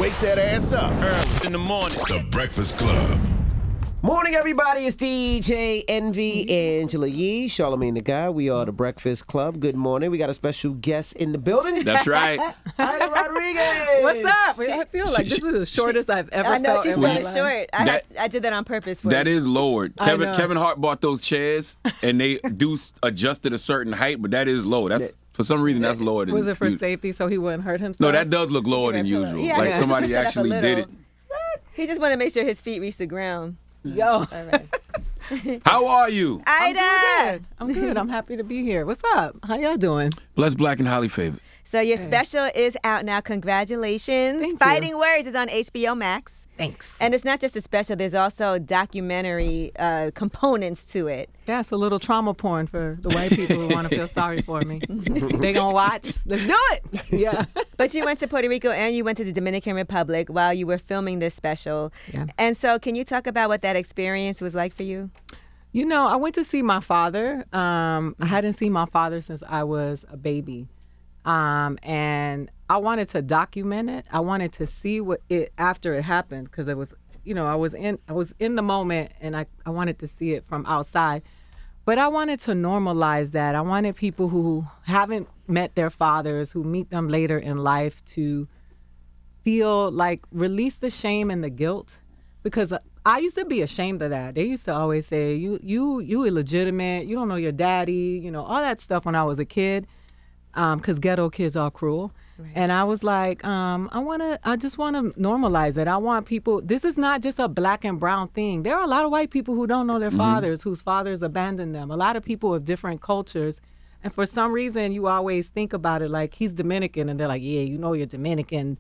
Wake that ass up. Early in the morning. The Breakfast Club. Morning, everybody. It's DJ Envy, Angela Yee, Charlamagne the Guy. We are the Breakfast Club. Good morning. We got a special guest in the building. That's right. Ida Rodriguez. What's up? I feel like this is the shortest I've ever felt. I know, she's in my really life. short. I did that on purpose for That you. is lowered. I know. Kevin Hart bought those chairs, and they do adjust at a certain height, but that is low. That's for some reason that's lower than. Was it for safety so he wouldn't hurt himself? No, that does look lower than usual. Yeah, like yeah. somebody Set up a actually did it. little. He just wanted to make sure his feet reached the ground. Yo. All right. How are you? Ida! I'm good. I'm happy to be here. What's up? How y'all doing? Blessed, black, and highly favored. So your special is out now. Congratulations. Thank you. Fighting Words is on HBO Max. Thanks. And it's not just a special. There's also documentary components to it. That's a little trauma porn for the white people who want to feel sorry for me. They gonna watch. Let's do it. Yeah. But you went to Puerto Rico and you went to the Dominican Republic while you were filming this special. Yeah. And so can you talk about what that experience was like for you? You know, I went to see my father. I hadn't seen my father since I was a baby. And I wanted to document it. I wanted to see what it after it happened because it was, you know, I was in the moment and I wanted to see it from outside. But I wanted to normalize that. I wanted people who haven't met their fathers, who meet them later in life, to feel like release the shame and the guilt, because I used to be ashamed of that. They used to always say, you illegitimate, you don't know your daddy, you know, all that stuff when I was a kid, because ghetto kids are cruel. Right. And I was like, I just want to normalize it. I want people, this is not just a black and brown thing. There are a lot of white people who don't know their fathers, whose fathers abandoned them. A lot of people of different cultures. And for some reason, you always think about it like he's Dominican. And they're like, yeah, you know you're Dominican.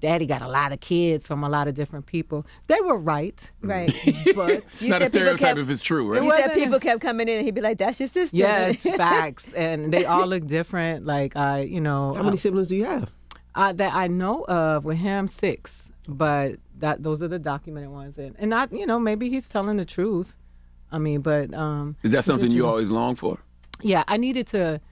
Daddy got a lot of kids from a lot of different people. They were right. Right. But It's not a stereotype if it's true, right? You said people kept coming in and he'd be like, that's your sister. yes, facts. And they all look different. Like, you know. How many siblings do you have? That I know of, with him, 6. But those are the documented ones. And not, you know, maybe he's telling the truth. I mean, but. Is that something you always long for? Yeah, I needed to.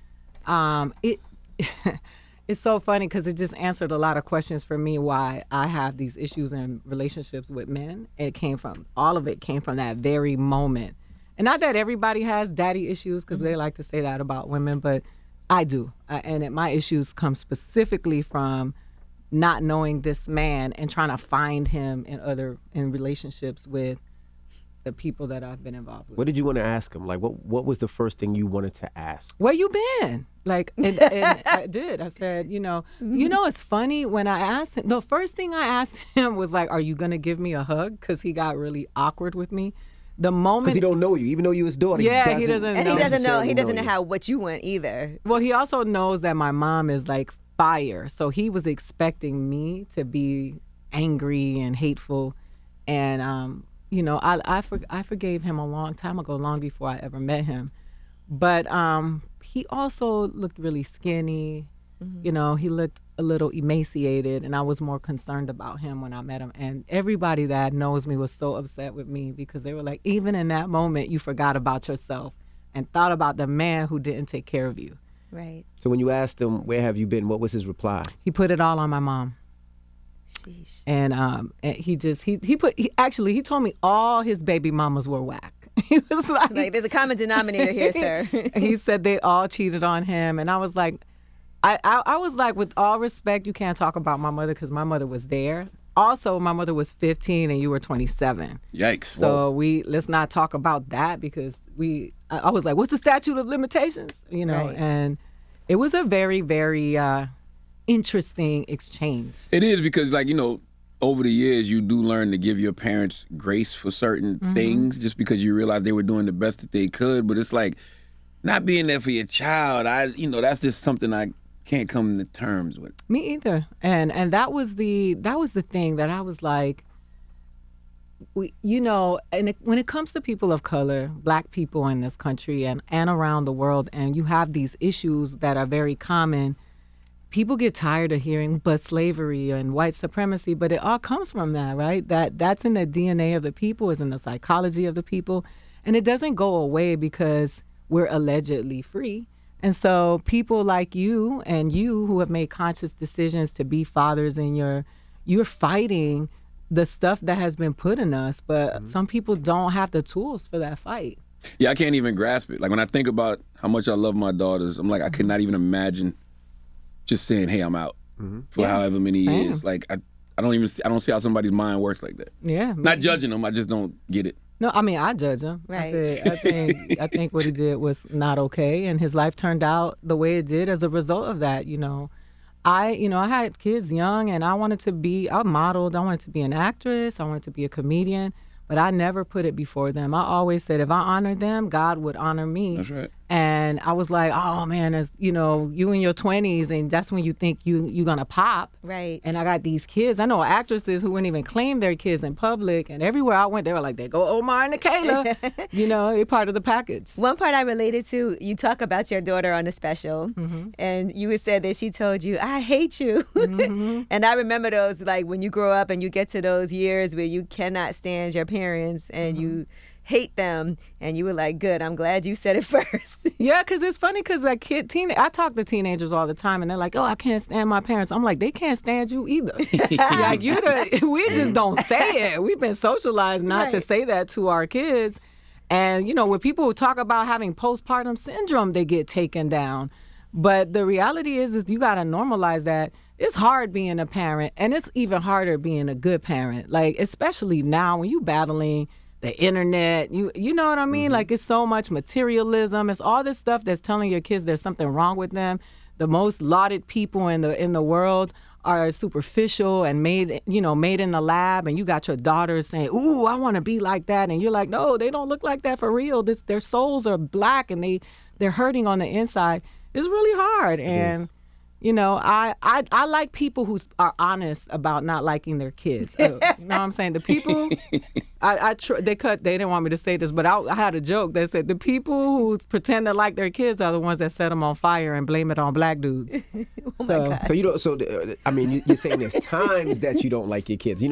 It's so funny because it just answered a lot of questions for me why I have these issues in relationships with men. All of it came from that very moment. And not that everybody has daddy issues, because they like to say that about women, but I do. My issues come specifically from not knowing this man and trying to find him in relationships with the people that I've been involved with. What did you want to ask him? Like, what was the first thing you wanted to ask? Where you been? Like, and I did. I said, you know, it's funny when I asked him. The first thing I asked him was like, "Are you gonna give me a hug?" Because he got really awkward with me. The moment, because he don't know you, even though you his daughter. Yeah, he doesn't. And know. he doesn't know how what you want either. Well, he also knows that my mom is like fire, so he was expecting me to be angry and hateful, and you know, I forgave him a long time ago, long before I ever met him. But he also looked really skinny. Mm-hmm. You know, he looked a little emaciated, and I was more concerned about him when I met him. And everybody that knows me was so upset with me because they were like, even in that moment, you forgot about yourself and thought about the man who didn't take care of you. Right. So when you asked him, where have you been, what was his reply? He put it all on my mom. Sheesh. And he told me all his baby mamas were whack. He was like, there's a common denominator here, sir. He said they all cheated on him, and I was like, I was like, with all respect, you can't talk about my mother because my mother was there. Also, my mother was 15 and you were 27. Yikes! So let's not talk about that because I was like, what's the statute of limitations? You know, Right. And it was a very, very interesting exchange. It is because, like, you know, over the years, you do learn to give your parents grace for certain things just because you realize they were doing the best that they could. But it's like not being there for your child. That's just something I can't come to terms with. Me either. And that was the thing that I was like, when it comes to people of color, black people in this country and around the world, and you have these issues that are very common, people get tired of hearing but slavery and white supremacy, but it all comes from that, right? That's in the DNA of the people, is in the psychology of the people, and it doesn't go away because we're allegedly free. And so people like you and you who have made conscious decisions to be fathers in your you're fighting the stuff that has been put in us, but some people don't have the tools for that fight. Yeah, I can't even grasp it. Like when I think about how much I love my daughters, I'm like, I could not even imagine just saying, "Hey, I'm out," for however many years. Like I don't see how somebody's mind works like that. Yeah. Not judging them, I just don't get it. No, I mean, I judge him. Right. I think what he did was not okay, and his life turned out the way it did as a result of that. I had kids young, and I modeled. I wanted to be an actress. I wanted to be a comedian, but I never put it before them. I always said, if I honor them, God would honor me. That's right. And I was like, oh man, as you in your 20s, and that's when you think you're gonna pop. Right. And I got these kids. I know actresses who wouldn't even claim their kids in public, and everywhere I went, they were like, "They go Omar and Kayla," they're part of the package. One part I related to, you talk about your daughter on the special, and you said that she told you, "I hate you," and I remember those, like when you grow up and you get to those years where you cannot stand your parents and you hate them, and you were like, good, I'm glad you said it first. Yeah, because it's funny because I talk to teenagers all the time, and they're like, oh, I can't stand my parents. I'm like, they can't stand you either. Like we just don't say it. We've been socialized not to say that to our kids. And, when people talk about having postpartum syndrome, they get taken down. But the reality is you got to normalize that. It's hard being a parent, and it's even harder being a good parent. Like, especially now when you battling the internet, you know what I mean? Like, it's so much materialism. It's all this stuff that's telling your kids there's something wrong with them. The most lauded people in the world are superficial and made in the lab, and you got your daughters saying, ooh, I want to be like that. And you're like, no, they don't look like that for real. Their souls are black, and they're hurting on the inside. It's really hard. And I like people who are honest about not liking their kids. You know what I'm saying? The people, they didn't want me to say this, but I had a joke that said the people who pretend to like their kids are the ones that set them on fire and blame it on black dudes. Oh my gosh. You're saying there's times that you don't like your kids,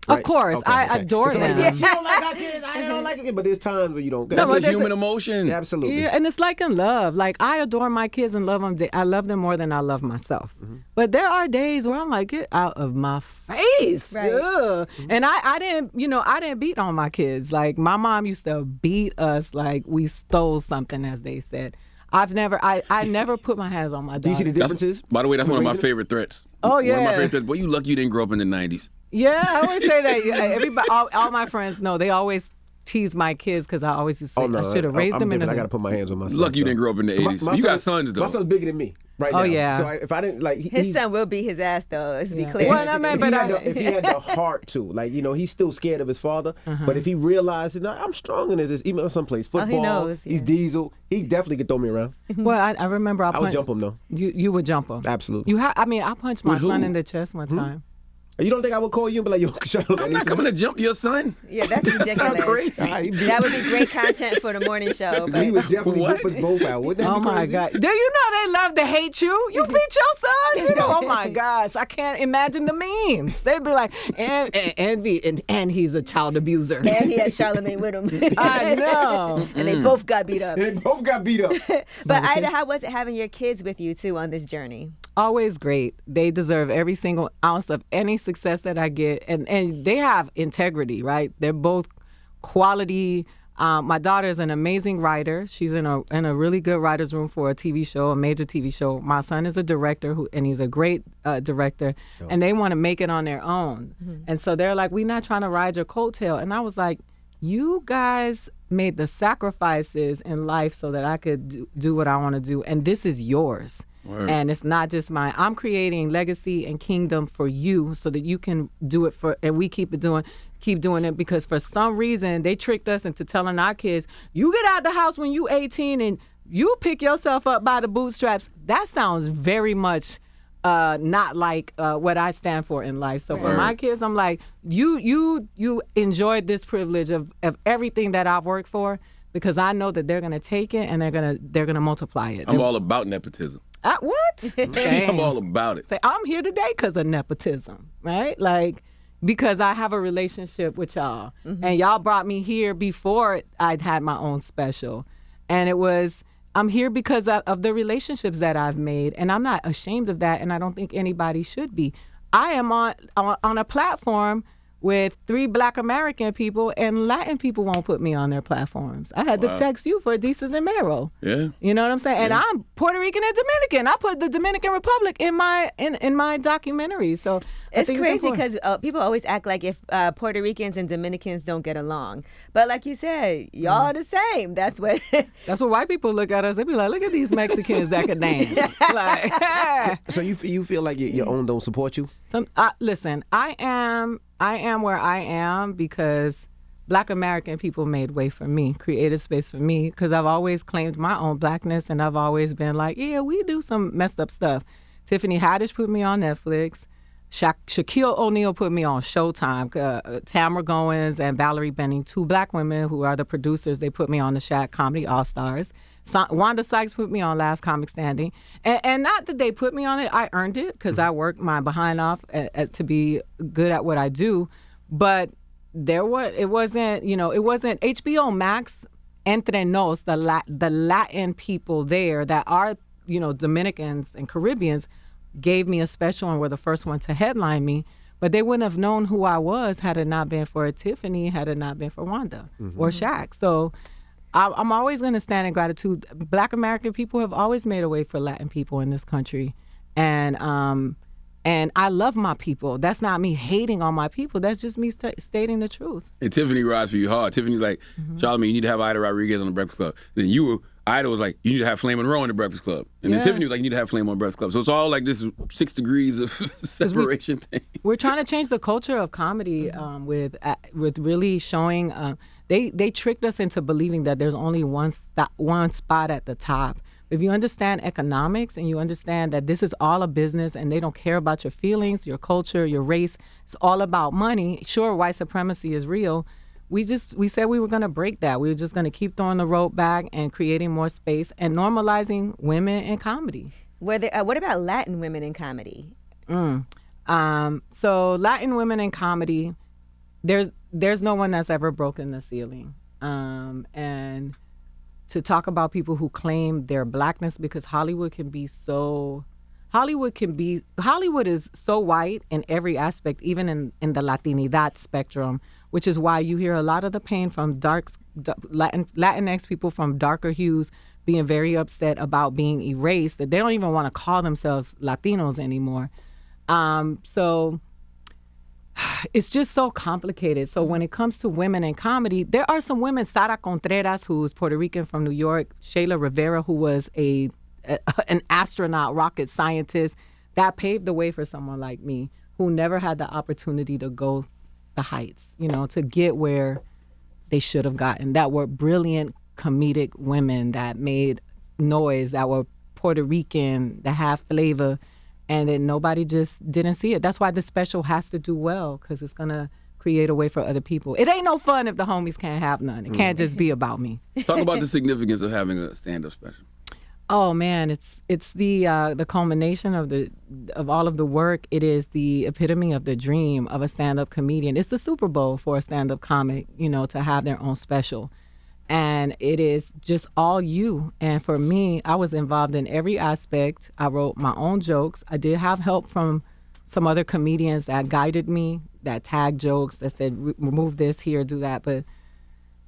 Right? Of course, Okay, I okay. adore them. Like, she don't like our kids. I don't like it, but there's times where you don't. That's a human emotion. Absolutely. Yeah, and it's like in love. Like, I adore my kids and love them. I love them more than I love myself. But there are days where I'm like, get out of my face. Right. Ugh. And I didn't beat on my kids. Like, my mom used to beat us like we stole something, as they said. I never put my hands on my daughter. Do you see the differences? By the way, that's one of my favorite threats. Oh, yeah. One of my favorite threats. Boy, you lucky you didn't grow up in the 90s. Yeah, I always say that. Everybody, all my friends know. They always tease my kids because I always just say I should have raised them in the. I got to put my hands on my son. Lucky you didn't grow up in the 80s. You got sons, though. My son's bigger than me right now. Oh, yeah. So if I didn't, like... His son will beat his ass, though. Let's be clear. Well, if he had the heart to, like, he's still scared of his father, but if he realizes, I'm strong in this, even someplace, football, he knows, yeah. He's diesel, he definitely could throw me around. Well, I remember I would jump him, though. You would jump him. Absolutely. I punched my son in the chest one time. You don't think I would call you and be like, yo, Charlamagne? I'm not coming to jump your son. Yeah, that's ridiculous. Crazy. That would be great content for the morning show. But He would definitely whip us both out. Wouldn't that Oh be my crazy? God! Do you know they love to hate you? You beat your son. Oh my gosh! I can't imagine the memes. They'd be like, and he's a child abuser. and he had Charlamagne with him. I know. And they both got beat up. And they both got beat up. But Ida, how was it having your kids with you too on this journey? Always great. They deserve every single ounce of any success that I get, and they have integrity, right? They're both quality. My daughter is an amazing writer. She's in a really good writer's room for a TV show, a major TV show. My son is a director and he's a great director, and they want to make it on their own. And so they're like, we're not trying to ride your coattail. And I was like, you guys made the sacrifices in life so that I could do what I want to do, and this is yours. Word. And it's not just mine. I'm creating legacy and kingdom for you so that you can do it and we keep doing it, because for some reason they tricked us into telling our kids, you get out the house when you 18 and you pick yourself up by the bootstraps. That sounds very much not like what I stand for in life. So for my kids, I'm like, you enjoyed this privilege of everything that I've worked for, because I know that they're gonna take it and they're gonna multiply it. I'm all about nepotism. What? I'm all about it. Say, I'm here today because of nepotism, right? Like, because I have a relationship with y'all. And y'all brought me here before I'd had my own special. And I'm here because of the relationships that I've made. And I'm not ashamed of that, and I don't think anybody should be. I am on a platform with 3 Black American people, and Latin people won't put me on their platforms. I had to text you for Adisas and Mero. Yeah. You know what I'm saying? And I'm Puerto Rican and Dominican. I put the Dominican Republic in my documentary. So it's crazy because people always act like if Puerto Ricans and Dominicans don't get along. But like you said, y'all are the same. That's what white people look at us. They be like, look at these Mexicans that can dance. Like, So you feel like your own don't support you? listen, I am where I am because Black American people made way for me, created space for me, because I've always claimed my own Blackness, and I've always been like, yeah, we do some messed up stuff. Tiffany Haddish put me on Netflix. Shaquille O'Neal put me on Showtime. Tamara Goins and Valerie Benning, 2 Black women who are the producers, they put me on the Shaq Comedy All-Stars. Wanda Sykes put me on Last Comic Standing. And not that they put me on it, I earned it because I worked my behind off to be good at what I do. But it wasn't HBO Max, Entre Nos, the Latin people there that are, Dominicans and Caribbeans, gave me a special and were the first one to headline me. But they wouldn't have known who I was had it not been for Tiffany, had it not been for Wanda or Shaq. So I'm always going to stand in gratitude. Black American people have always made a way for Latin people in this country. And I love my people. That's not me hating on my people. That's just me stating the truth. And Tiffany rides for you hard. Tiffany's like, Charlamagne, you need to have Aida Rodriguez on the Breakfast Club. Then Aida was like, you need to have Flame Monroe on the Breakfast Club. And then Tiffany was like, you need to have Flame on the Breakfast Club. So it's all like this 6 degrees of separation thing. We're trying to change the culture of comedy with really showing. They tricked us into believing that there's only one spot at the top. If you understand economics and you understand that this is all a business and they don't care about your feelings, your culture, your race, it's all about money. Sure, white supremacy is real. We said we were going to break that. We were just going to keep throwing the rope back and creating more space and normalizing women in comedy. What about Latin women in comedy? So Latin women in comedy, there's no one that's ever broken the ceiling. And to talk about people who claim their Blackness, because Hollywood is so white in every aspect, even in the Latinidad spectrum, which is why you hear a lot of the pain from Latinx people from darker hues being very upset about being erased, that they don't even want to call themselves Latinos anymore. So it's just so complicated. So when it comes to women in comedy, there are some women, Sara Contreras, who's Puerto Rican from New York, Shayla Rivera, who was an astronaut, rocket scientist, that paved the way for someone like me, who never had the opportunity to go the heights, to get where they should have gotten, that were brilliant comedic women that made noise, that were Puerto Rican, that have flavor, and then nobody just didn't see it. That's why the special has to do well, because it's going to create a way for other people. It ain't no fun if the homies can't have none. It can't just be about me. Talk about the significance of having a stand-up special. Oh man, it's the culmination of all of the work. It is the epitome of the dream of a stand-up comedian. It's the Super Bowl for a stand-up comic, to have their own special. And it is just all you. And for me, I was involved in every aspect. I wrote my own jokes. I did have help from some other comedians that guided me, that tagged jokes, that said, remove this here, do that. But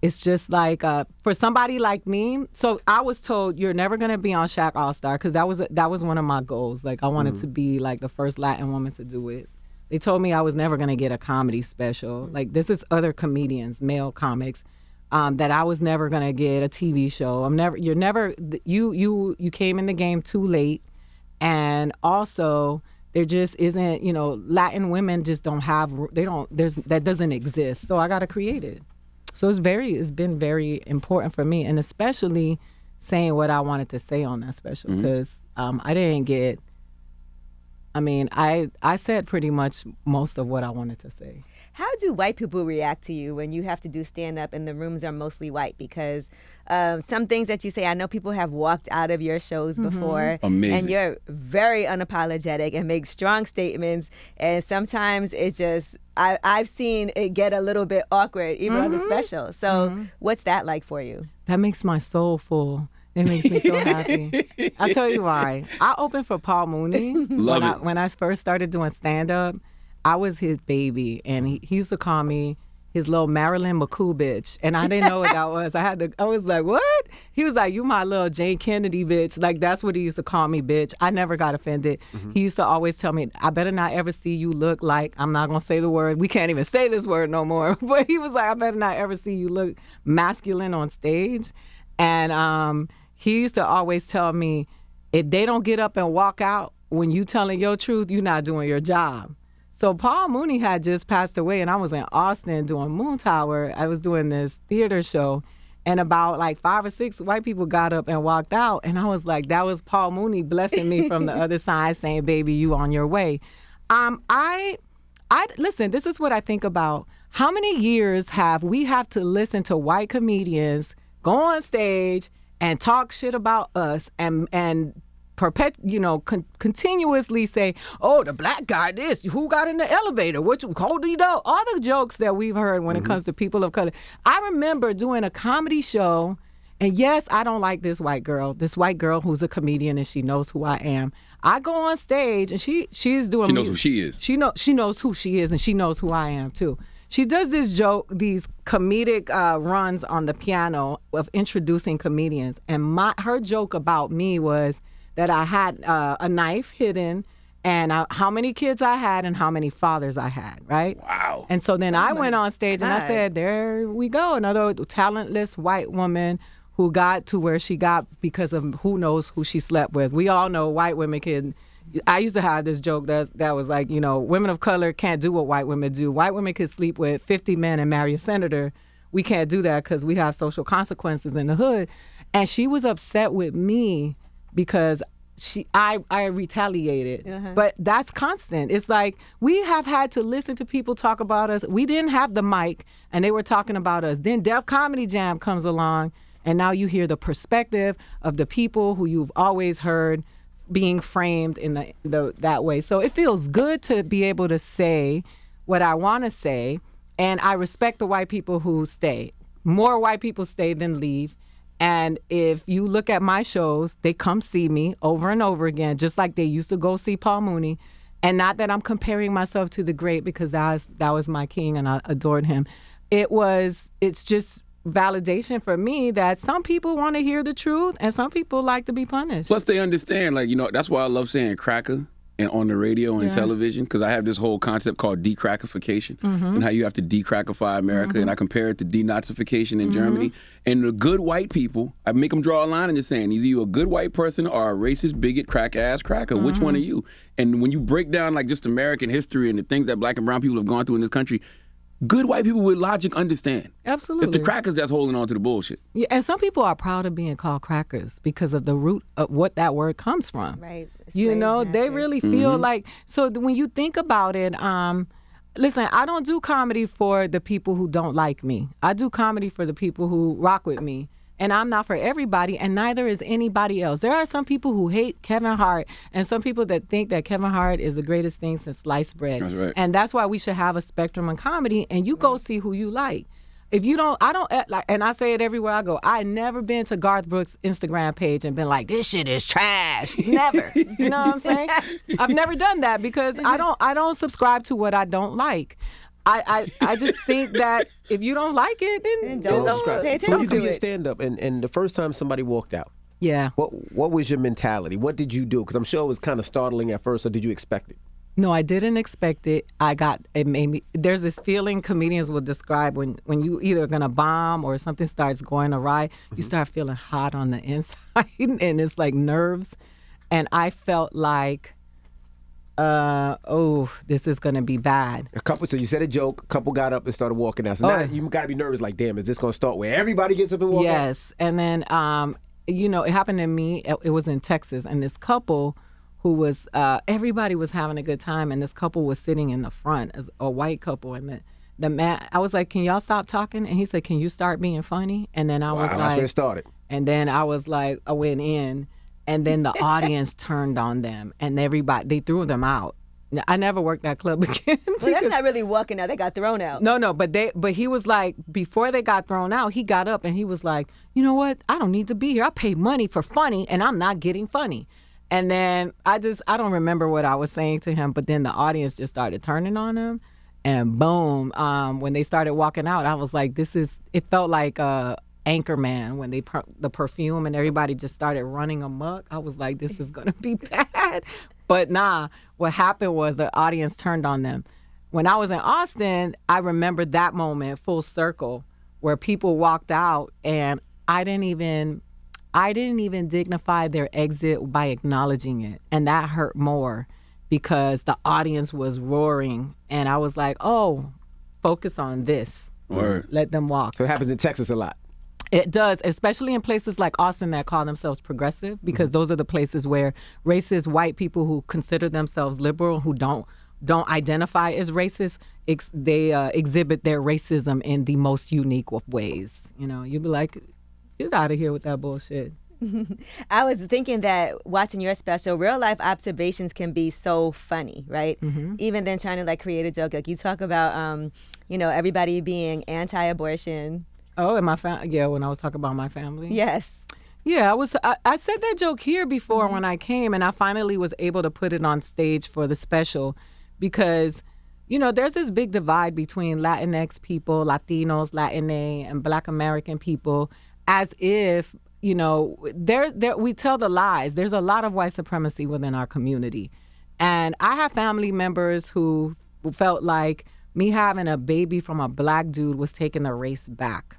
it's just like, for somebody like me, so I was told, you're never going to be on Shaq All-Star, because that was one of my goals. Like, I wanted to be like the first Latin woman to do it. They told me I was never going to get a comedy special. Like, this is other comedians, male comics, that I was never going to get a TV show. You came in the game too late. And also, there just isn't, Latin women just don't have, that doesn't exist. So I got to create it. So it's been very important for me, and especially saying what I wanted to say on that special, because I said pretty much most of what I wanted to say. How do white people react to you when you have to do stand-up and the rooms are mostly white? Because some things that you say, I know people have walked out of your shows before. Amazing. And you're very unapologetic and make strong statements. And sometimes it just, I've seen it get a little bit awkward, even on the special. So what's that like for you? That makes my soul full. It makes me so happy. I'll tell you why. I opened for Paul Mooney when I first started doing stand-up. I was his baby, and he used to call me his little Marilyn McCool bitch, and I didn't know what that was. I was like, what? He was like, you my little Jane Kennedy bitch. Like, that's what he used to call me, bitch. I never got offended. He used to always tell me, I better not ever see you look like, I'm not going to say the word. We can't even say this word no more. But he was like, I better not ever see you look masculine on stage. And he used to always tell me, if they don't get up and walk out when you telling your truth, you're not doing your job. So Paul Mooney had just passed away, and I was in Austin doing Moon Tower. I was doing this theater show, and about like 5 or 6 white people got up and walked out, and I was like, that was Paul Mooney blessing me from the other side, saying, baby, you on your way. I listen, this is what I think about. How many years have we to listen to white comedians go on stage and talk shit about us and continuously say, oh, the black guy this, who got in the elevator, what you called, all the jokes that we've heard when it comes to people of color. I remember doing a comedy show, and yes, I don't like this white girl who's a comedian and she knows who I am. I go on stage and she's doing. She knows who she is. She knows who she is, and she knows who I am too. She does these comedic runs on the piano of introducing comedians, and her joke about me was that I had a knife hidden, and how many kids I had and how many fathers I had, right? Wow. And so then I went on stage and I said, there we go, another talentless white woman who got to where she got because of who knows who she slept with. We all know white women can. I used to have this joke that was like, women of color can't do what white women do. White women could sleep with 50 men and marry a senator. We can't do that because we have social consequences in the hood. And she was upset with me because I retaliated. But that's constant. It's like we have had to listen to people talk about us. We didn't have the mic and they were talking about us. Then Def Comedy Jam comes along, and now you hear the perspective of the people who you've always heard being framed in that way. So it feels good to be able to say what I want to say, and I respect the white people who stay. More white people stay than leave. And if you look at my shows, they come see me over and over again, just like they used to go see Paul Mooney. And not that I'm comparing myself to the great, because that was my king and I adored him. It's just validation for me that some people want to hear the truth and some people like to be punished. Plus they understand, that's why I love saying cracker and on the radio and television, because I have this whole concept called decrackification and how you have to decrackify America, and I compare it to denazification in Germany. And the good white people, I make them draw a line in the sand. Either you're a good white person or a racist, bigot, crack-ass cracker. Which one are you? And when you break down just American history and the things that black and brown people have gone through in this country, good white people with logic understand. Absolutely. It's the crackers that's holding on to the bullshit. Yeah, and some people are proud of being called crackers because of the root of what that word comes from. Right. They really feel like, so when you think about it, listen, I don't do comedy for the people who don't like me. I do comedy for the people who rock with me. And I'm not for everybody, and neither is anybody else. There are some people who hate Kevin Hart, and some people that think that Kevin Hart is the greatest thing since sliced bread. That's right. And that's why we should have a spectrum in comedy, and you go see who you like. If you don't, and I say it everywhere I go, I never been to Garth Brooks' Instagram page and been like, this shit is trash. Never. You know what I'm saying? I've never done that because I don't subscribe to what I don't like. I just think that if you don't like it, then don't pay attention So you to do your it. stand-up, and the first time somebody walked out, Yeah. what was your mentality? What did you do? Because I'm sure it was kind of startling at first, or did you expect it? No, I didn't expect it. It made me, there's this feeling comedians will describe when you either going to bomb or something starts going awry, you start feeling hot on the inside, and it's like nerves. And I felt like, this is going to be bad. So you said a joke, a couple got up and started walking out. So now you got to be nervous, like, damn, is this going to start where everybody gets up and walk out? Yes. And then, it happened to me. It was in Texas, and this couple who was, everybody was having a good time, and this couple was sitting in the front, as a white couple, and the man, I was like, can y'all stop talking? And he said, can you start being funny? And then I was like, that's where it started. And then I was like, I went in, and then the audience turned on them, and they threw them out. I never worked that club again. Well, that's not really walking out. They got thrown out. No, but he was like, before they got thrown out, he got up and he was like, you know what? I don't need to be here. I paid money for funny, and I'm not getting funny. And then I don't remember what I was saying to him, but then the audience just started turning on him, and boom, when they started walking out, I was like, it felt like Anchorman when the perfume and everybody just started running amok. I was like, this is gonna be bad. But nah, what happened was the audience turned on them. When I was in Austin, I remembered that moment full circle where people walked out, and I didn't even dignify their exit by acknowledging it. And that hurt more because the audience was roaring, and I was like, oh, focus on this. Word. Let them walk. So it happens in Texas a lot. It does, especially in places like Austin that call themselves progressive, because those are the places where racist white people who consider themselves liberal, who don't identify as racist, they exhibit their racism in the most unique of ways. You know, you'd be like, get out of here with that bullshit. I was thinking that watching your special, real life observations can be so funny, right? Mm-hmm. Even then trying to like create a joke. Like you talk about, everybody being anti-abortion. Oh, and when I was talking about my family. Yes. Yeah, I said that joke here before when I came, and I finally was able to put it on stage for the special because, there's this big divide between Latinx people, Latinos, Latina, and Black American people, as if, we tell the lies. There's a lot of white supremacy within our community. And I have family members who felt like me having a baby from a Black dude was taking the race back.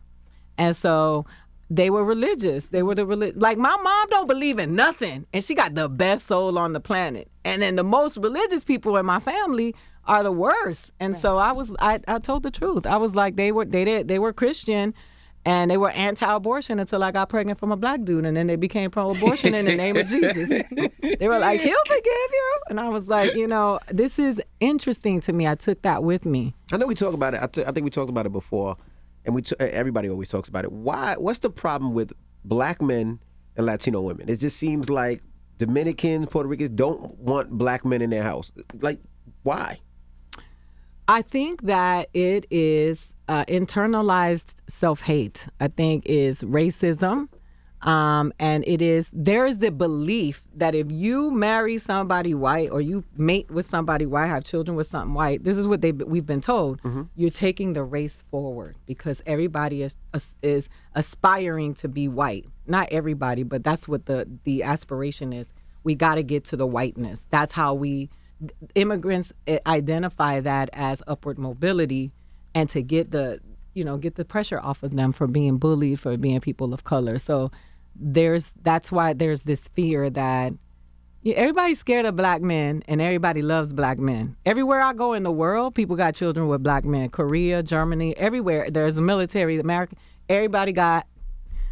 And so they were religious. They were like my mom don't believe in nothing, and she got the best soul on the planet. And then the most religious people in my family are the worst. And so I told the truth. I was like they were Christian, and they were anti-abortion until I got pregnant from a Black dude, and then they became pro-abortion in the name of Jesus. They were like, he'll forgive you. And I was like, this is interesting to me. I took that with me. I know we talk about it. I think we talked about it before, and everybody always talks about it. Why? What's the problem with Black men and Latino women? It just seems like Dominicans, Puerto Ricans don't want Black men in their house. Like, why? I think that it is internalized self-hate. I think is racism. And there's the belief that if you marry somebody white or you mate with somebody white, have children with something white, this is what we've been told. Mm-hmm. You're taking the race forward because everybody is aspiring to be white. Not everybody, but that's what the aspiration is. We got to get to the whiteness. That's how immigrants identify that as upward mobility, and to get the pressure off of them for being bullied, for being people of color. So that's why there's this fear that everybody's scared of Black men and everybody loves Black men. Everywhere I go in the world, people got children with Black men. Korea, Germany, everywhere there's a military, American, everybody got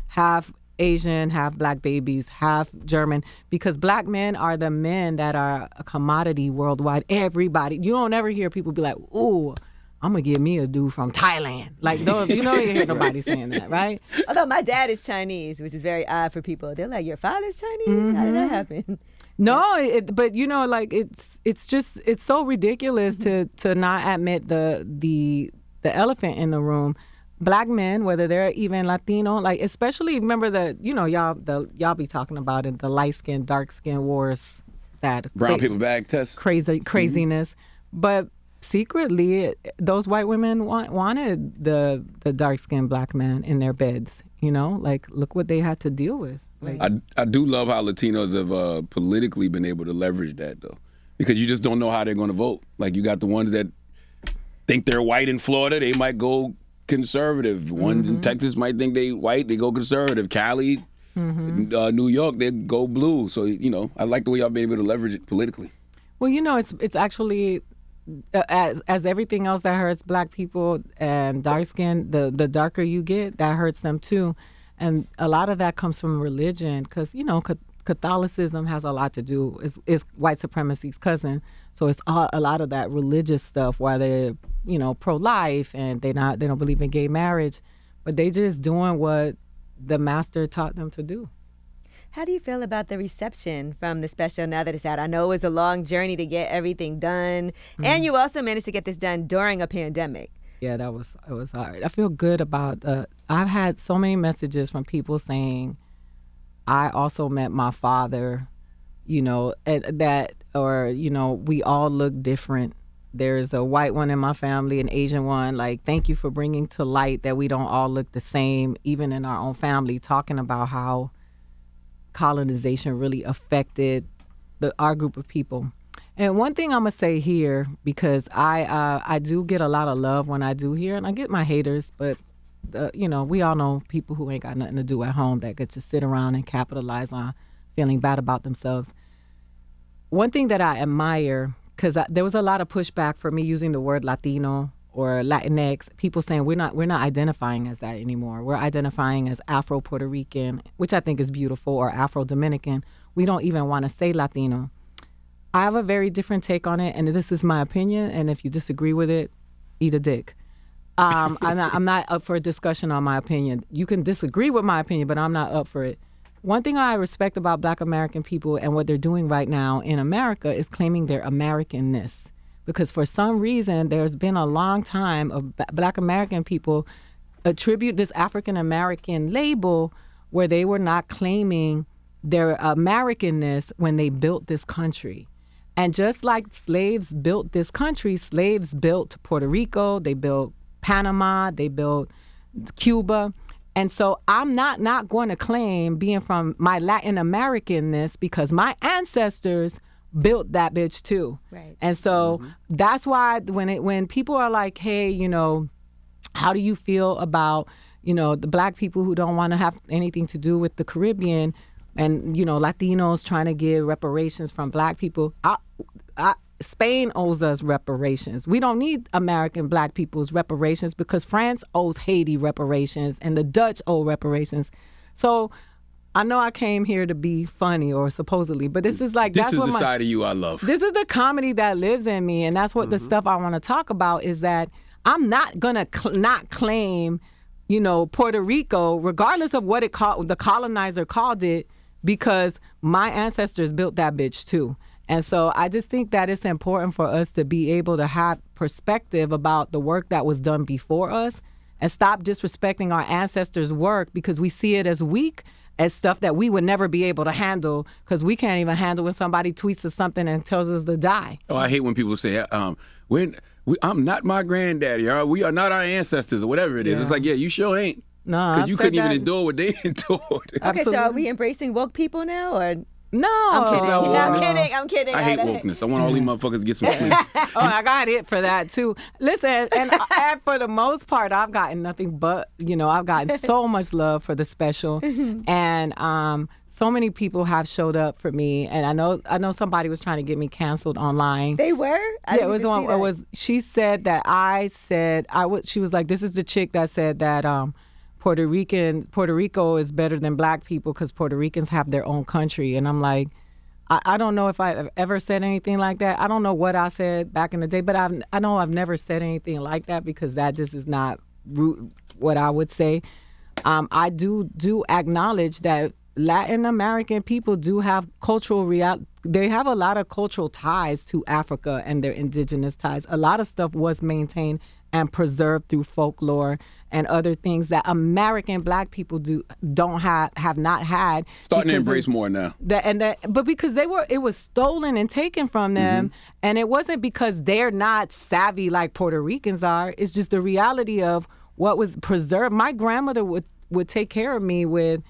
half Asian, half Black babies, half German, because Black men are the men that are a commodity worldwide. Everybody, you don't ever hear people be like, ooh, I'm gonna give me a dude from Thailand. Like, no, you don't hear nobody saying that, right? Although my dad is Chinese, which is very odd for people. They're like, your father's Chinese? Mm-hmm. How did that happen? No, but like it's so ridiculous to not admit the elephant in the room. Black men, whether they're even Latino, like especially remember y'all be talking about it, the light skin, dark skin wars, that brown paper bag test, craziness, mm-hmm. But secretly, those white women wanted the dark skinned Black man in their beds. Like look what they had to deal with. Like, I do love how Latinos have politically been able to leverage that though, because you just don't know how they're going to vote. Like you got the ones that think they're white in Florida, they might go conservative. Ones mm-hmm. in Texas might think they white, they go conservative. Cali, mm-hmm. New York, they go blue. So I like the way y'all been able to leverage it politically. Well, it's actually as everything else that hurts Black people and dark skin, the darker you get, that hurts them too. And a lot of that comes from religion, because Catholicism has a lot to do, is white supremacy's cousin. So it's a lot of that religious stuff, why they're pro-life and they don't believe in gay marriage, but they just doing what the master taught them to do. How do you feel about the reception from the special now that it's out? I know it was a long journey to get everything done, and you also managed to get this done during a pandemic. Yeah, it was hard. I feel good about. I've had so many messages from people saying, "I also met my father," you know, we all look different. There's a white one in my family, an Asian one. Like, thank you for bringing to light that we don't all look the same, even in our own family. Talking about how colonization really affected our group of people. And one thing I'm gonna say here, because I do get a lot of love when I do here, and I get my haters, but we all know people who ain't got nothing to do at home that get to sit around and capitalize on feeling bad about themselves. One thing that I admire, because there was a lot of pushback for me using the word Latino or Latinx, people saying we're not identifying as that anymore. We're identifying as Afro-Puerto Rican, which I think is beautiful, or Afro-Dominican. We don't even want to say Latino. I have a very different take on it, and this is my opinion, and if you disagree with it, eat a dick. I'm not up for a discussion on my opinion. You can disagree with my opinion, but I'm not up for it. One thing I respect about Black American people and what they're doing right now in America is claiming their Americanness. Because for some reason, there's been a long time of Black American people attribute this African American label where they were not claiming their Americanness when they built this country. And just like slaves built this country, slaves built Puerto Rico, they built Panama, they built Cuba. And so I'm not going to claim being from my Latin Americanness because my ancestors built that bitch too. Right. And so that's why when people are like, hey, how do you feel about, the Black people who don't want to have anything to do with the Caribbean, and Latinos trying to give reparations from Black people? Spain owes us reparations. We don't need American Black people's reparations because France owes Haiti reparations and the Dutch owe reparations. So I know I came here to be funny, or supposedly, but this is like, this is the side of you I love. This is the comedy that lives in me, and that's what the stuff I want to talk about is that I'm not gonna not claim, Puerto Rico, regardless of what the colonizer called it, because my ancestors built that bitch too. And so I just think that it's important for us to be able to have perspective about the work that was done before us and stop disrespecting our ancestors' work because we see it as weak, as stuff that we would never be able to handle because we can't even handle when somebody tweets us something and tells us to die. Oh, I hate when people say, I'm not my granddaddy, or we are not our ancestors, or whatever it is. Yeah. It's like, yeah, you sure ain't. No, because you couldn't even endure what they endured. Okay, so are we embracing woke people now, or? No. I'm kidding. No, I'm kidding. I hate wokeness. I want all these motherfuckers to get some sleep. I got it for that too. Listen, and for the most part, I've gotten nothing but, I've gotten so much love for the special, and so many people have showed up for me. And I know somebody was trying to get me canceled online. They were? It was. She said that she was like, this is the chick that said that Puerto Rico is better than Black people because Puerto Ricans have their own country. And I'm like, I don't know if I've ever said anything like that. I don't know what I said back in the day, but I know I've never said anything like that because that just is not what I would say. I do acknowledge that Latin American people do have they have a lot of cultural ties to Africa and their indigenous ties. A lot of stuff was maintained and preserved through folklore and other things that American Black people have not had. Starting to embrace more now. But because it was stolen and taken from them, and it wasn't because they're not savvy like Puerto Ricans are. It's just the reality of what was preserved. My grandmother would take care of me with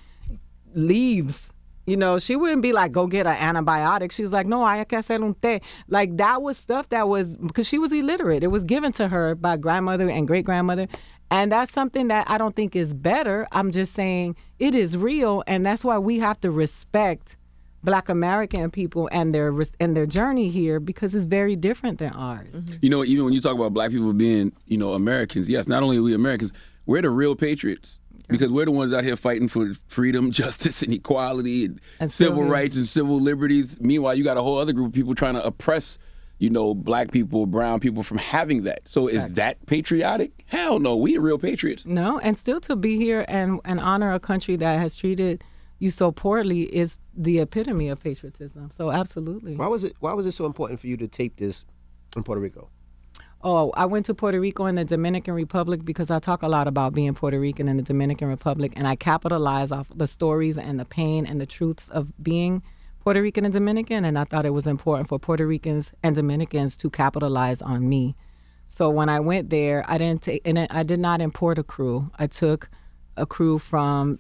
leaves. She wouldn't be like, go get an antibiotic. She was like, no, hay que hacer un té. Like, that was stuff that was, because she was illiterate. It was given to her by grandmother and great-grandmother. And that's something that I don't think is better. I'm just saying it is real, and that's why we have to respect Black American people and their journey here because it's very different than ours. Even when you talk about Black people being, Americans, yes, not only are we Americans, we're the real patriots. Because we're the ones out here fighting for freedom, justice, and equality, and civil rights and civil liberties. Meanwhile, you got a whole other group of people trying to oppress, Black people, brown people from having that. So is that patriotic? Hell no, we the real patriots. No, and still to be here and honor a country that has treated you so poorly is the epitome of patriotism. So absolutely. Why was it so important for you to tape this in Puerto Rico? Oh, I went to Puerto Rico and the Dominican Republic because I talk a lot about being Puerto Rican in the Dominican Republic, and I capitalize off the stories and the pain and the truths of being Puerto Rican and Dominican, and I thought it was important for Puerto Ricans and Dominicans to capitalize on me. So when I went there, I did not import a crew. I took a crew from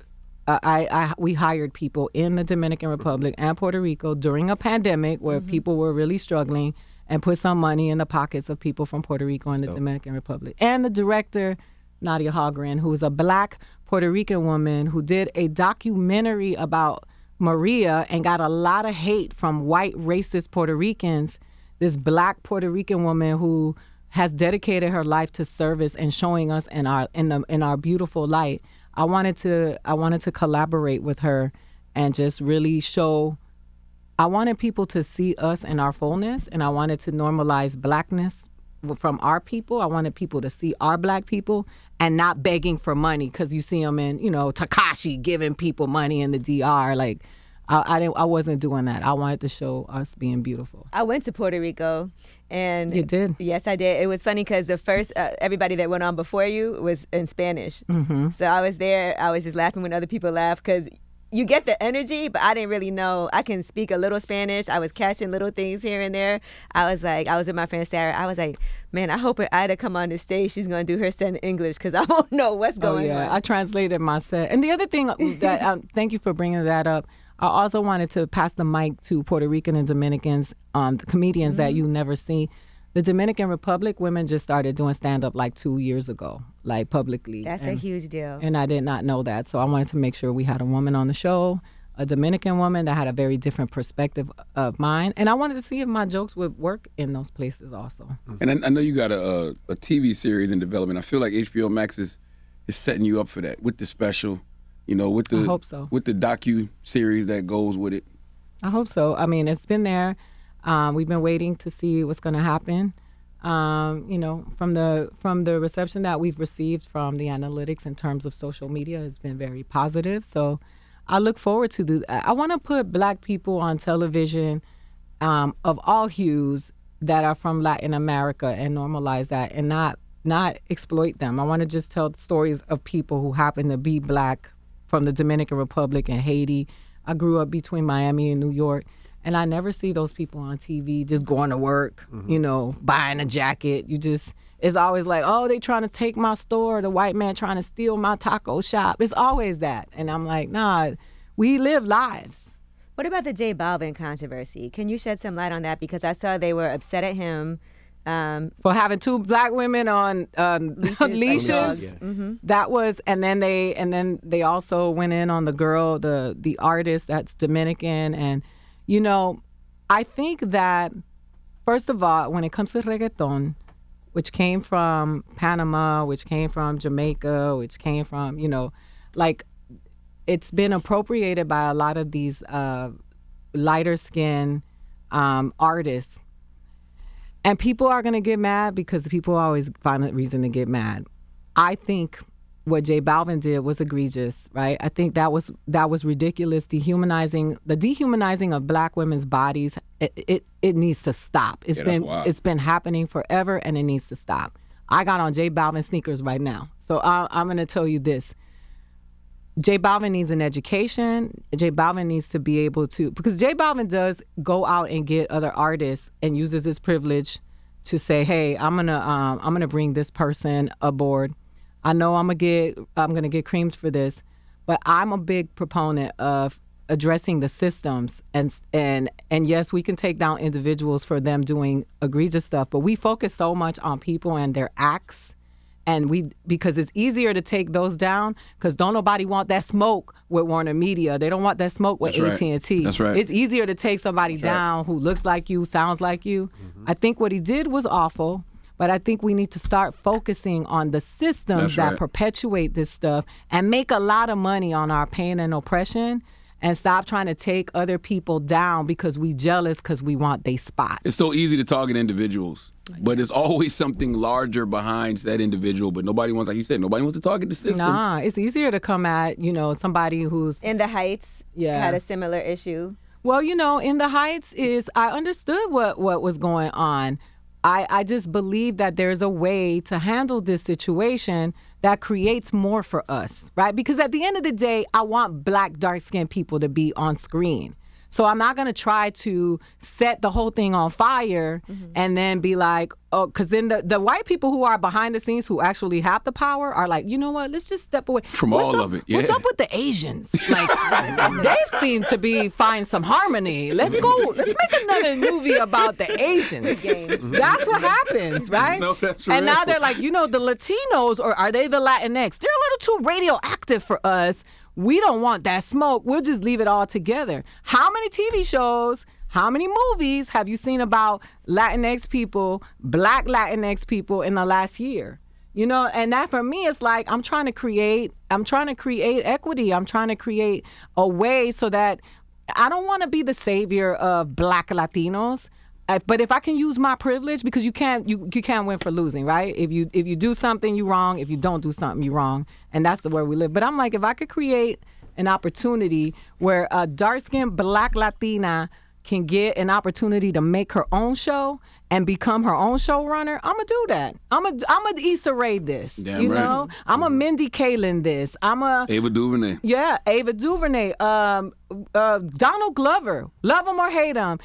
we hired people in the Dominican Republic and Puerto Rico during a pandemic where people were really struggling, and put some money in the pockets of people from Puerto Rico and the Dominican Republic. And the director, Nadia Hallgren, who is a black Puerto Rican woman who did a documentary about Maria and got a lot of hate from white racist Puerto Ricans. This black Puerto Rican woman who has dedicated her life to service and showing us in our beautiful light. I wanted to collaborate with her and just really show. I wanted people to see us in our fullness, and I wanted to normalize blackness from our people. I wanted people to see our black people and not begging for money, because you see them in, Takashi giving people money in the DR. Like, I wasn't doing that. I wanted to show us being beautiful. I went to Puerto Rico, and you did. Yes, I did. It was funny because the first everybody that went on before you was in Spanish. Mm-hmm. So I was there. I was just laughing when other people laughed because you get the energy, but I didn't really know. I can speak a little Spanish. I was catching little things here and there. I was with my friend Sarah. I was like, man, I hope Aida come on the stage. She's going to do her set in English because I won't know what's going on. I translated my set. And the other thing that, thank you for bringing that up. I also wanted to pass the mic to Puerto Rican and Dominicans, the comedians that you never see. The Dominican Republic, women just started doing stand-up like 2 years ago, like publicly. That's a huge deal. And I did not know that. So I wanted to make sure we had a woman on the show, a Dominican woman that had a very different perspective of mine. And I wanted to see if my jokes would work in those places also. And I know you got a TV series in development. I feel like HBO Max is setting you up for that with the special, with the I hope so. With the docu-series that goes with it. I hope so. I mean, it's been there. We've been waiting to see what's going to happen. From the reception that we've received from the analytics in terms of social media has been very positive. So I look forward to I want to put black people on television of all hues that are from Latin America and normalize that and not exploit them. I want to just tell stories of people who happen to be black from the Dominican Republic and Haiti. I grew up between Miami and New York. And I never see those people on TV just going to work, buying a jacket. It's always like, oh, they trying to take my store, the white man trying to steal my taco shop. It's always that. And I'm like, nah, we live lives. What about the J Balvin controversy? Can you shed some light on that? Because I saw they were upset at him. For having two black women on leashes. Yeah. Mm-hmm. That was, and then they also went in on the girl, the artist that's Dominican. And I think that, first of all, when it comes to reggaeton, which came from Panama, which came from Jamaica, which came from, it's been appropriated by a lot of these lighter skinned artists. And people are going to get mad because people always find a reason to get mad. I think what J Balvin did was egregious, right? I think that was ridiculous. The dehumanizing of black women's bodies. It needs to stop. It's been happening forever, and it needs to stop. I got on J Balvin sneakers right now, so I'm going to tell you this. J Balvin needs an education. J Balvin needs to be able to, because J Balvin does go out and get other artists and uses his privilege to say, hey, I'm gonna bring this person aboard. I know I'm gonna get creamed for this, but I'm a big proponent of addressing the systems and yes, we can take down individuals for them doing egregious stuff, but we focus so much on people and their acts, and because it's easier to take those down because don't nobody want that smoke with Warner Media. They don't want that smoke with AT&T. That's right. It's easier to take somebody down who looks like you, sounds like you. Mm-hmm. I think what he did was awful. But I think we need to start focusing on the systems that perpetuate this stuff and make a lot of money on our pain and oppression, and stop trying to take other people down because we jealous because we want they spot. It's so easy to target individuals. But it's always something larger behind that individual. But nobody wants, like you said, nobody wants to target the system. Nah, it's easier to come at, somebody who's... In the Heights had a similar issue. Well, In the Heights I understood what was going on. I just believe that there's a way to handle this situation that creates more for us, right? Because at the end of the day, I want Black, dark-skinned people to be on screen. So I'm not going to try to set the whole thing on fire and then be like, oh, because then the white people who are behind the scenes who actually have the power are like, you know what, let's just step away. From all of it, yeah. What's up with the Asians? Like, they seem to find some harmony. Let's make another movie about the Asians. That's what happens, right? No, that's and real. now they're like, the Latinos, or are they the Latinx? They're a little too radioactive for us. We don't want that smoke. We'll just leave it all together. How many TV shows, how many movies have you seen about Latinx people, Black Latinx people in the last year? And that for me is like, I'm trying to create equity. I'm trying to create a way so that I don't want to be the savior of Black Latinos. But if I can use my privilege, because you can't win for losing, right? If you do something, you're wrong. If you don't do something, you're wrong. And that's the way we live. But I'm like, if I could create an opportunity where a dark-skinned Black Latina can get an opportunity to make her own show and become her own showrunner, I'm gonna do that. I'm a Issa Rae this. Damn right. I'm a Mindy Kaling this. I'm a Ava DuVernay. Yeah, Ava DuVernay. Donald Glover, love him or hate him.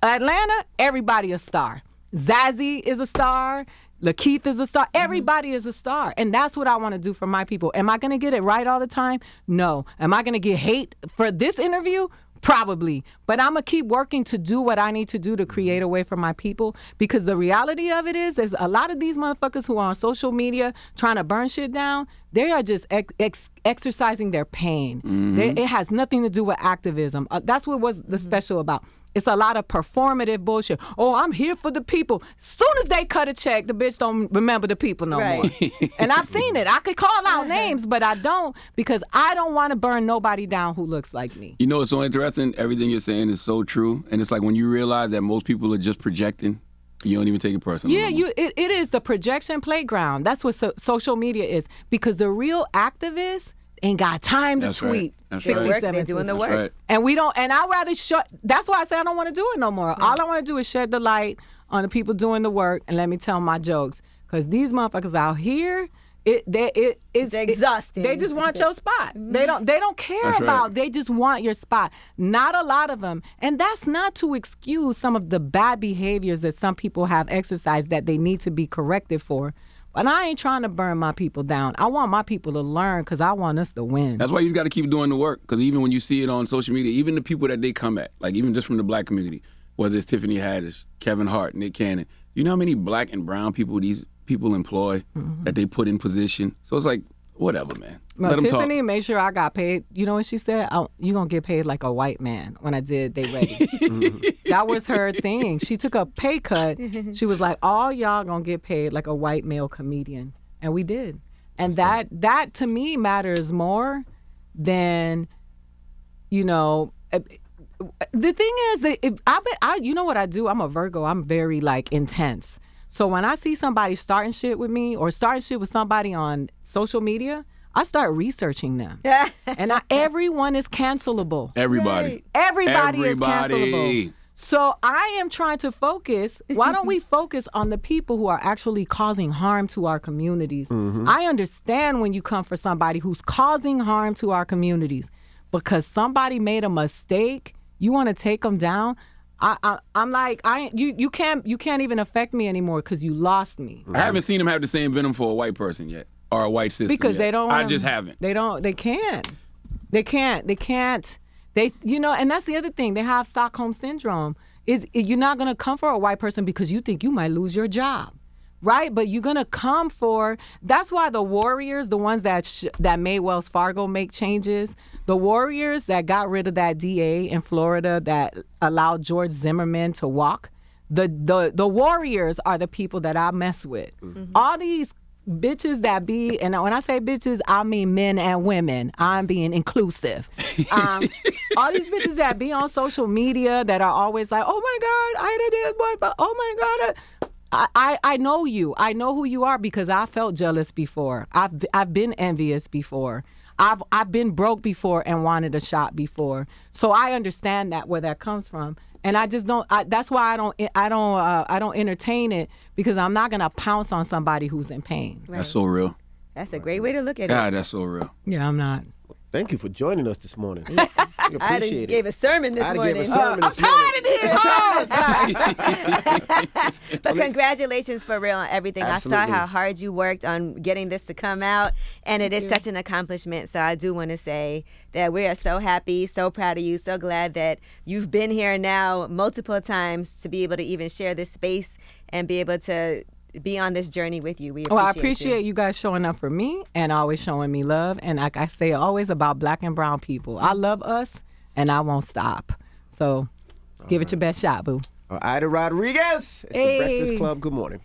Atlanta, everybody a star. Zazie is a star. Lakeith is a star. Everybody is a star. And that's what I want to do for my people. Am I going to get it right all the time? No. Am I going to get hate for this interview? Probably. But I'm going to keep working to do what I need to do to create a way for my people. Because the reality of it is, there's a lot of these motherfuckers who are on social media trying to burn shit down. They are just exercising their pain. It has nothing to do with activism. That's what was the special about. It's a lot of performative bullshit. Oh, I'm here for the people. Soon as they cut a check, the bitch don't remember the people no more. And I've seen it. I could call out names, but I don't, because I don't want to burn nobody down who looks like me. It's so interesting. Everything you're saying is so true. And it's like when you realize that most people are just projecting, you don't even take it personal. Yeah, it is the projection playground. That's what social media is. Because the real activists ain't got time to tweet. That's 67 right. They're doing the work. Right. And we don't, and I'd rather that's why I say I don't want to do it no more. All I want to do is shed the light on the people doing the work and let me tell my jokes. Because these motherfuckers out here, it's exhausting. They just want your spot. They don't care about, they just want your spot. Not a lot of them. And that's not to excuse some of the bad behaviors that some people have exercised that they need to be corrected for. But I ain't trying to burn my people down. I want my people to learn because I want us to win. That's why you got to keep doing the work. Because even when you see it on social media, even the people that they come at, like even just from the Black community, whether it's Tiffany Haddish, Kevin Hart, Nick Cannon, you know how many Black and brown people these people employ that they put in position? So it's like, whatever, man. Well, Let them Tiffany talk. made sure I got paid. You know what she said? You're going to get paid like a white man when I did They Ready. That was her thing. She took a pay cut. She was like, all y'all going to get paid like a white male comedian. And we did. And that to me matters more than, the thing is that you know what I do? I'm a Virgo. I'm very intense. So when I see somebody starting shit with me or starting shit with somebody on social media, I start researching them. And everyone is cancelable. Everybody. Right. Everybody is cancelable. So I am trying to focus. Why don't we focus on the people who are actually causing harm to our communities? I understand when you come for somebody who's causing harm to our communities because somebody made a mistake. You want to take them down? I'm like, you can't even affect me anymore because you lost me. I haven't seen them have the same venom for a white person yet or a white system because yet. they don't. I just haven't. They can't. And that's the other thing. They have Stockholm syndrome. You're not gonna come for a white person because you think you might lose your job. Right, but you're gonna come for. That's why the Warriors, the ones that made Wells Fargo make changes, the Warriors that got rid of that DA in Florida that allowed George Zimmerman to walk. The Warriors are the people that I mess with. All these bitches that be, and when I say bitches, I mean men and women. I'm being inclusive. All these bitches that be on social media that are always like, oh my God, Aida did what? But oh my God. I know you. I know who you are because I felt jealous before. I've been envious before. I've been broke before and wanted a shot before. So I understand that where that comes from. And I just don't. That's why I don't entertain it, because I'm not gonna pounce on somebody who's in pain. Right. That's so real. That's a great way to look at it. God, that's so real. Yeah, I'm not. Thank you for joining us this morning. We I appreciate it. gave a sermon this I morning. gave a sermon I'm this morning. tired of these. But congratulations for real on everything. Absolutely. I saw how hard you worked on getting this to come out, and it is such an accomplishment. So I do want to say that we are so happy, so proud of you, so glad that you've been here now multiple times to be able to even share this space and be able to be on this journey with you. We appreciate Well, I appreciate you guys showing up for me and always showing me love. And like I say, always about black and brown people. I love us, and I won't stop. So give it your best shot, boo. Ida Rodriguez. It's the Hey. Breakfast Club. Good morning.